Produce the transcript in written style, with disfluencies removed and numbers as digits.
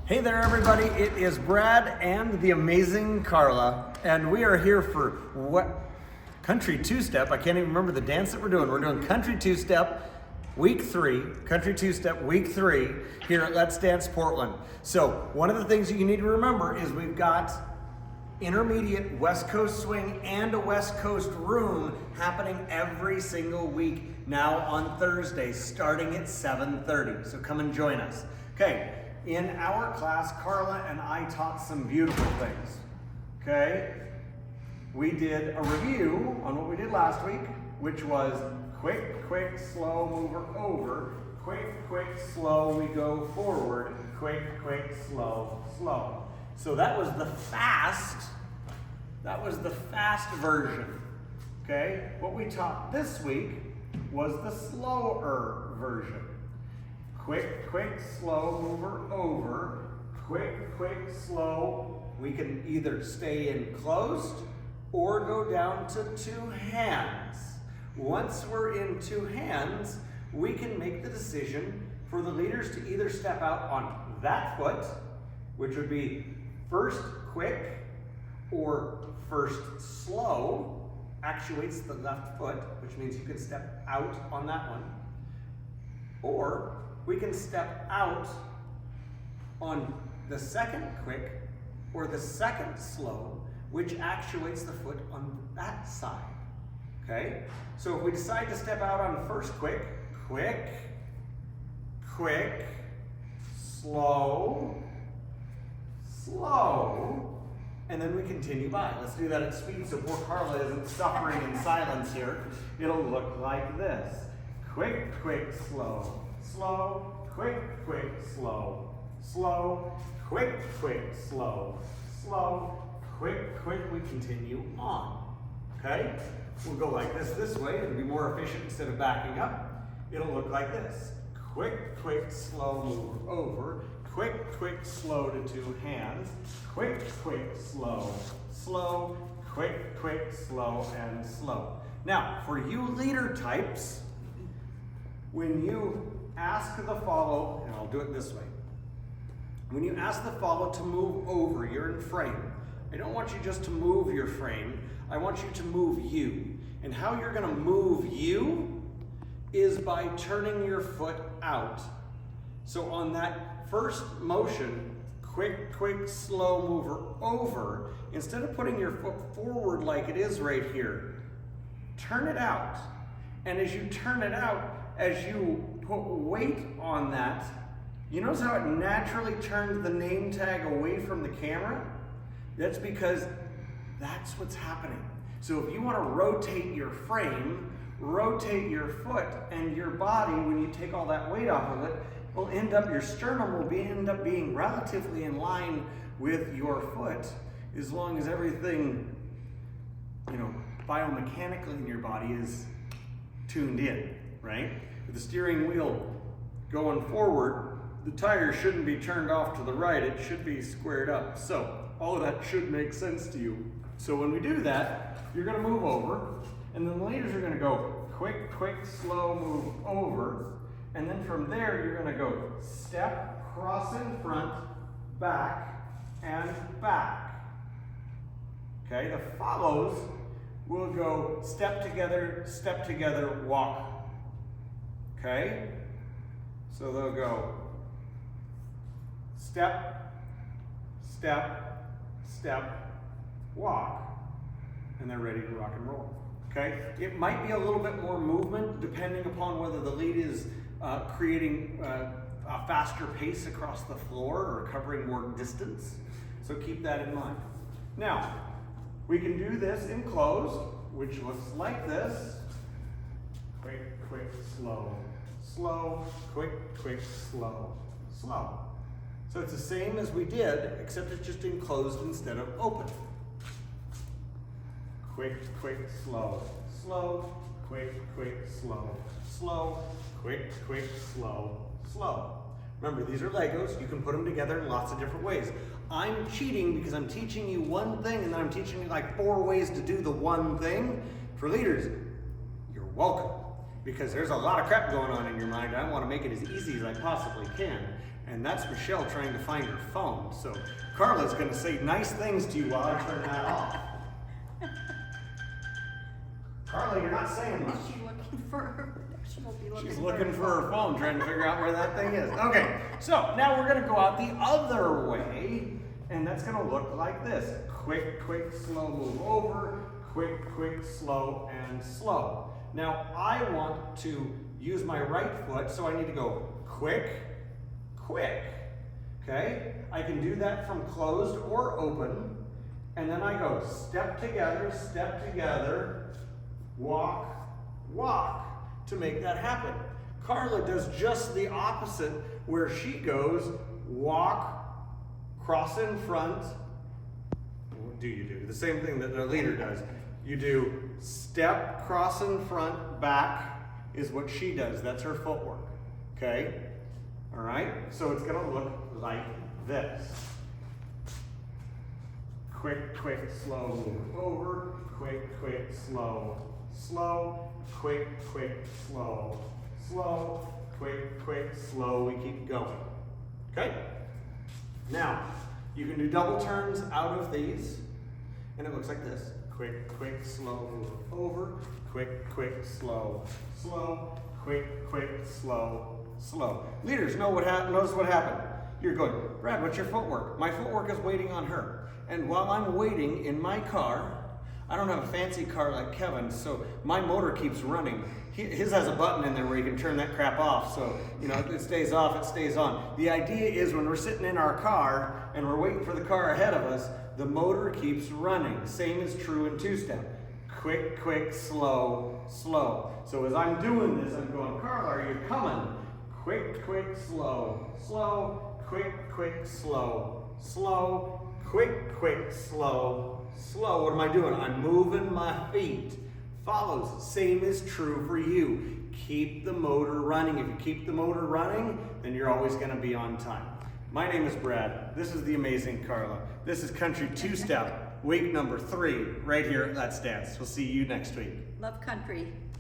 Hey there, everybody. It is Brad and the amazing Carla, and we are here for what? Country two-step. I can't even remember the dance that we're doing. We're doing country two-step week 3, country two-step week 3 here at Let's Dance Portland. So one of the things that you need to remember is we've got intermediate West Coast swing and a West Coast room happening every single week now on Thursdays starting at 7:30. So come and join us. Okay. In our class, Carla and I taught some beautiful things, okay? We did a review on what we did last week, which was quick, quick, slow, mover, over, quick, quick, slow, we go forward, quick, quick, slow, slow. So that was the fast version, okay? What we taught this week was the slower version. Quick, quick, slow, mover, over. Quick, quick, slow. We can either stay in closed or go down to 2 hands. Once we're in 2 hands, we can make the decision for the leaders to either step out on that foot, which would be first quick or first slow, actuates the left foot, which means you can step out on that one. Or we can step out on the second quick or the second slow, which actuates the foot on that side, okay? So if we decide to step out on first quick, quick, quick, slow, slow, and then we continue by. Let's do that at speed so poor Carla isn't suffering in silence here. It'll look like this. Quick, quick, slow. Slow, quick, quick, slow, slow, quick, quick, slow, slow, quick, quick, we continue on, okay? We'll go like this way, it'll be more efficient instead of backing up. It'll look like this. Quick, quick, slow, move over, quick, quick, slow to 2 hands, quick, quick, slow, slow, quick, quick, slow, and slow. Now, for you leader types, when you ask the follow, and I'll do it this way. When you ask the follow to move over, you're in frame. I don't want you just to move your frame, I want you to move you. And how you're gonna move you is by turning your foot out. So on that first motion, quick, quick, slow mover over, instead of putting your foot forward like it is right here, turn it out. And as you turn it out, as you put weight on that, you notice how it naturally turns the name tag away from the camera? That's because that's what's happening. So if you want to rotate your frame, rotate your foot, and your body, when you take all that weight off of it, will end up, your sternum will end up being relatively in line with your foot, as long as everything, biomechanically in your body is tuned in, right? With the steering wheel going forward, the tire shouldn't be turned off to the right, it should be squared up. So all of that should make sense to you. So when we do that, you're gonna move over, and then the leaders are gonna go quick, quick, slow, move over, and then from there you're gonna go step, cross in front, back, and back. Okay, the follows will go step together, walk. Okay? So they'll go step, step, step, walk, and they're ready to rock and roll. Okay? It might be a little bit more movement depending upon whether the lead is creating a faster pace across the floor or covering more distance. So keep that in mind. Now, we can do this in closed, which looks like this. Quick, quick, slow, slow, quick, quick, slow, slow. So it's the same as we did, except it's just enclosed instead of open. Quick, quick, slow, slow, quick, quick, slow, slow, quick, quick, slow, slow. Remember, these are Legos. You can put them together in lots of different ways. I'm cheating because I'm teaching you one thing and then I'm teaching you like 4 ways to do the one thing. For leaders, you're welcome, because there's a lot of crap going on in your mind. I want to make it as easy as I possibly can. And that's Michelle trying to find her phone. So Carla's gonna say nice things to you while I turn that off. Carla, you're not saying much. Is she looking for her? She will be looking She's for looking her for her phone, trying to figure out where that thing is. Okay, so now we're gonna go out the other way, and that's gonna look like this. Quick, quick, slow, move over. Quick, quick, slow, and slow. Now I want to use my right foot, so I need to go quick, quick. Okay? I can do that from closed or open, and then I go step together, walk, walk to make that happen. Carla does just the opposite, where she goes walk, cross in front. What do you do? The same thing that the leader does. You do step, cross in front, back is what she does. That's her footwork. Okay? All right? So it's going to look like this. Quick, quick, slow, move over. Quick, quick, slow, slow. Quick, quick, slow, slow. Quick, quick, slow. We keep going. Okay? Now, you can do double turns out of these, and it looks like this. Quick, quick, slow, move over. Quick, quick, slow, slow. Quick, quick, slow, slow. Leaders notice what happened. You're going, Brad, what's your footwork? My footwork is waiting on her. And while I'm waiting in my car, I don't have a fancy car like Kevin's, so my motor keeps running. His has a button in there where you can turn that crap off, so it stays off, it stays on. The idea is when we're sitting in our car and we're waiting for the car ahead of us, the motor keeps running. Same is true in two-step. Quick, quick, slow, slow. So as I'm doing this, I'm going, Carla, are you coming? Quick, quick, slow, slow. Quick, quick, slow, slow. Quick, quick, slow, slow. What am I doing? I'm moving my feet. Follows. Same is true for you. Keep the motor running. If you keep the motor running, then you're always going to be on time. My name is Brad. This is the amazing Carla. This is Country Two-Step, week number 3, right here at Let's Dance. We'll see you next week. Love country.